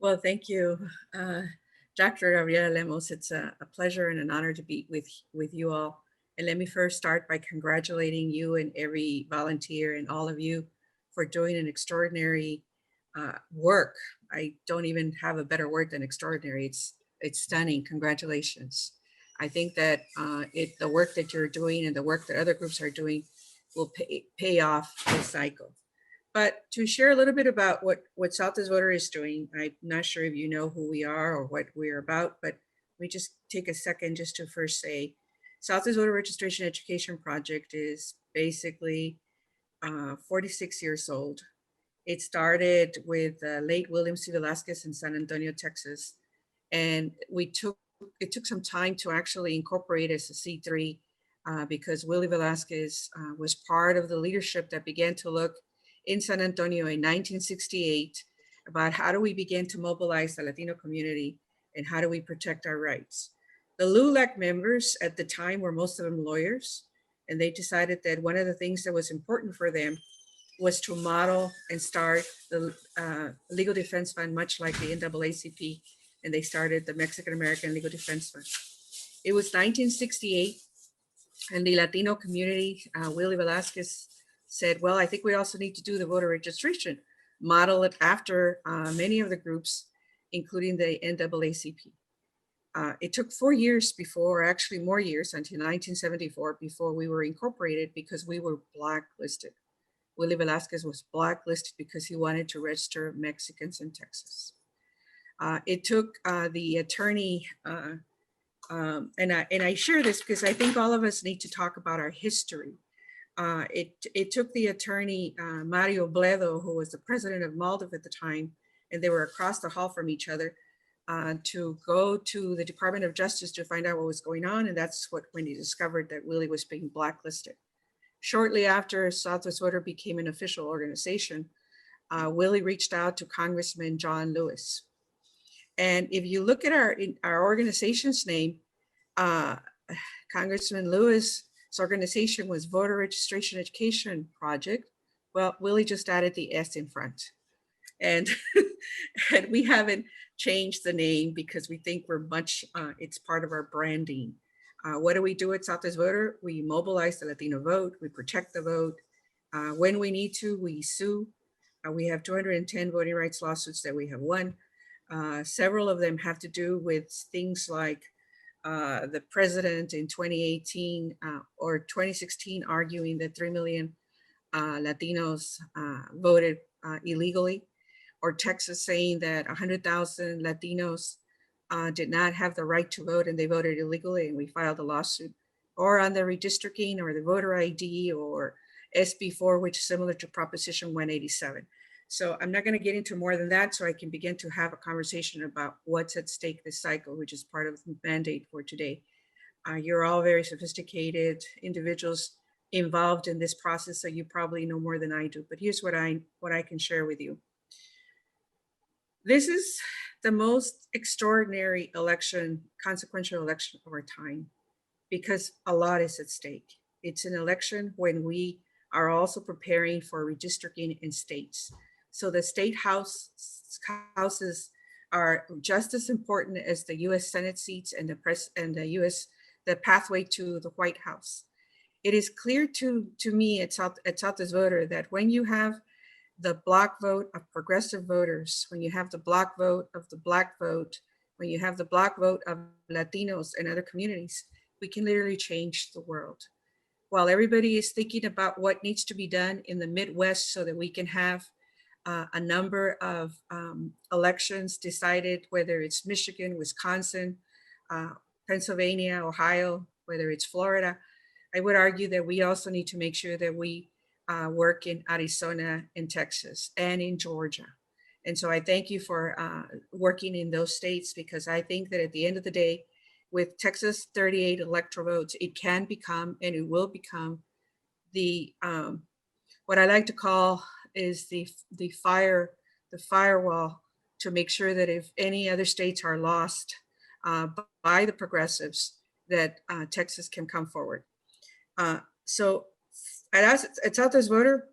Well, thank you, Dr. Gabriela Lemos. It's a pleasure and an honor to be with you all. And let me first start by congratulating you and every volunteer and all of you for doing an extraordinary work. I don't even have a better word than extraordinary. It's stunning. Congratulations. I think that the work that you're doing and the work that other groups are doing will pay off this cycle. But to share a little bit about what Southwest Voter is doing, I'm not sure if you know who we are or what we're about, but we just take a second just to first say Southwest Voter Registration Education Project is basically 46 years old. It started with late William C. Velasquez in San Antonio, Texas. And it took some time to actually incorporate as a C3 because Willie Velasquez was part of the leadership that began to look in San Antonio in 1968 about how do we begin to mobilize the Latino community and how do we protect our rights. The LULAC members at the time were most of them lawyers, and they decided that one of the things that was important for them was to model and start the Legal Defense Fund, much like the NAACP, and they started the Mexican American Legal Defense Fund. It was 1968, and the Latino community, Willie Velasquez said, well, I think we also need to do the voter registration, model it after many of the groups, including the NAACP. It took 4 years before, actually more years, until 1974, before we were incorporated because we were blacklisted. Willie Velasquez was blacklisted because he wanted to register Mexicans in Texas. It took the attorney, and I share this because I think all of us need to talk about our history. It took the attorney, Mario Bledo, who was the president of Moldova at the time, and they were across the hall from each other, to go to the Department of Justice to find out what was going on. And that's when he discovered that Willie was being blacklisted. Shortly after Southwest Voter became an official organization, Willie reached out to Congressman John Lewis. And if you look at our organization's name, Congressman Lewis' organization was Voter Registration Education Project. Well, Willie just added the S in front. And, and we haven't changed the name because we think it's part of our branding. What do we do at Southwest Voter? We mobilize the Latino vote, we protect the vote. When we need to, we sue. We have 210 voting rights lawsuits that we have won. Several of them have to do with things like the president in 2018 or 2016 arguing that 3 million Latinos voted illegally, or Texas saying that 100,000 Latinos did not have the right to vote and they voted illegally, and we filed a lawsuit, or on the redistricting or the voter ID or SB4, which is similar to Proposition 187. So I'm not going to get into more than that so I can begin to have a conversation about what's at stake this cycle, which is part of the mandate for today. You're all very sophisticated individuals involved in this process, so you probably know more than I do, but here's what I can share with you. This is the most extraordinary election, consequential election of our time, because a lot is at stake. It's an election when we are also preparing for redistricting in states. So the state houses are just as important as the U.S. Senate seats and the pathway to the White House. It is clear to me at Southwest Voter that when you have the block vote of progressive voters, when you have the block vote of the Black vote, when you have the block vote of Latinos and other communities, we can literally change the world. While everybody is thinking about what needs to be done in the Midwest so that we can have a number of elections decided, whether it's Michigan, Wisconsin, Pennsylvania, Ohio, whether it's Florida, I would argue that we also need to make sure that we work in Arizona and Texas and in Georgia. And so I thank you for working in those states, because I think that at the end of the day, with Texas 38 electoral votes, it can become, and it will become, the what I like to call is the firewall to make sure that if any other states are lost by the progressives, that Texas can come forward. So at Southwest Voter,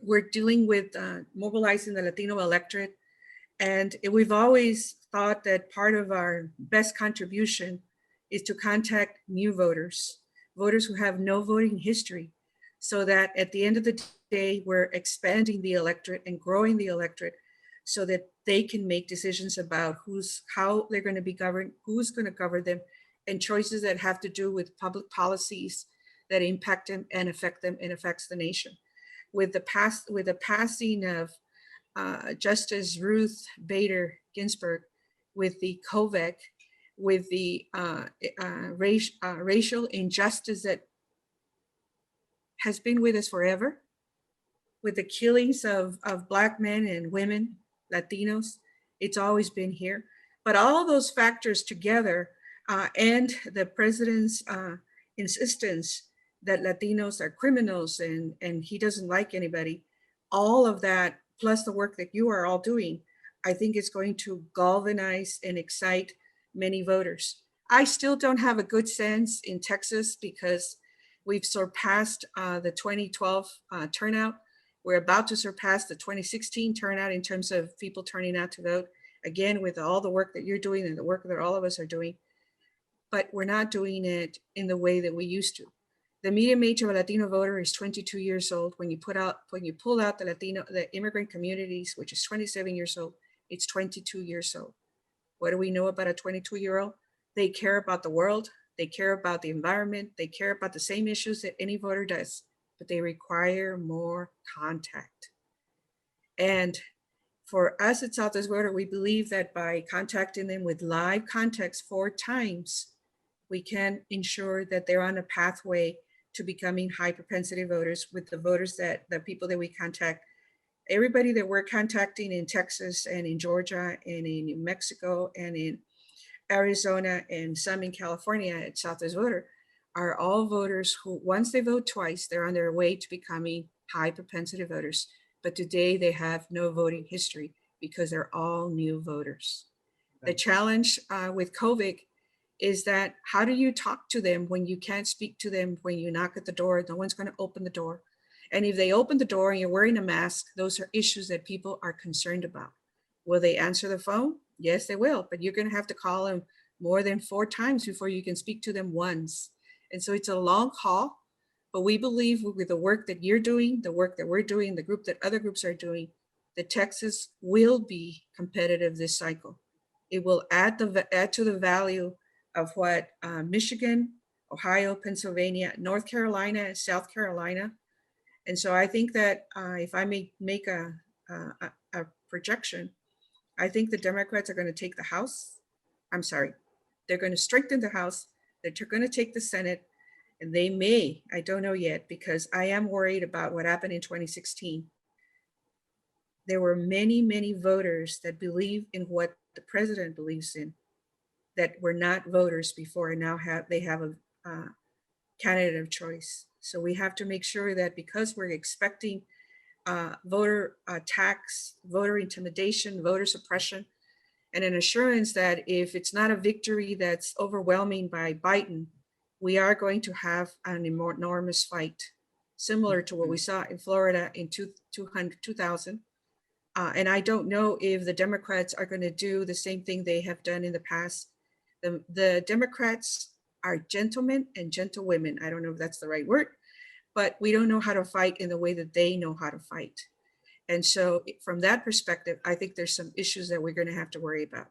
we're dealing with mobilizing the Latino electorate And we've always thought that part of our best contribution is to contact new voters, voters who have no voting history, so that at the end of the day, we're expanding the electorate and growing the electorate so that they can make decisions about how they're going to be governed, who's going to govern them, and choices that have to do with public policies that impact them and affect them and affects the nation. With the passing of Justice Ruth Bader Ginsburg, with the COVID, with the racial injustice that has been with us forever, with the killings of Black men and women, Latinos, it's always been here. But all those factors together and the president's insistence that Latinos are criminals and he doesn't like anybody, all of that, plus the work that you are all doing, I think is going to galvanize and excite many voters. I still don't have a good sense in Texas because we've surpassed the 2012 turnout. We're about to surpass the 2016 turnout in terms of people turning out to vote, again, with all the work that you're doing and the work that all of us are doing. But we're not doing it in the way that we used to. The median age of a Latino voter is 22 years old. When you pull out the immigrant communities, which is 27 years old, it's 22 years old. What do we know about a 22-year-old? They care about the world. They care about the environment. They care about the same issues that any voter does, but they require more contact. And for us at Southwest Voter, we believe that by contacting them with live contacts 4 times, we can ensure that they're on a pathway to becoming high propensity voters with the people that we contact. Everybody that we're contacting in Texas and in Georgia and in New Mexico and in Arizona and some in California at Southwest Voter are all voters who, once they vote twice, they're on their way to becoming high propensity voters. But today they have no voting history because they're all new voters. The challenge with COVID is that how do you talk to them when you can't speak to them, when you knock at the door, no one's going to open the door. And if they open the door and you're wearing a mask, those are issues that people are concerned about. Will they answer the phone? Yes, they will, but you're going to have to call them more than 4 times before you can speak to them once. And so it's a long haul, but we believe with the work that you're doing, the work that we're doing, the group that other groups are doing, that Texas will be competitive this cycle. It will add to the value of what Michigan, Ohio, Pennsylvania, North Carolina, South Carolina. And so I think that if I may make a projection, I think the Democrats are going to take the House. I'm sorry, they're going to strengthen the House. They're going to take the Senate, and they may, I don't know yet, because I am worried about what happened in 2016. There were many, many voters that believe in what the president believes in, that were not voters before, and now they have a candidate of choice. So we have to make sure that because we're expecting voter attacks, voter intimidation, voter suppression, and an assurance that if it's not a victory that's overwhelming by Biden, we are going to have an enormous fight, similar to what we saw in Florida in 2000. And I don't know if the Democrats are going to do the same thing they have done in the past. The Democrats are gentlemen and gentlewomen. I don't know if that's the right word, but we don't know how to fight in the way that they know how to fight. And so from that perspective, I think there's some issues that we're going to have to worry about.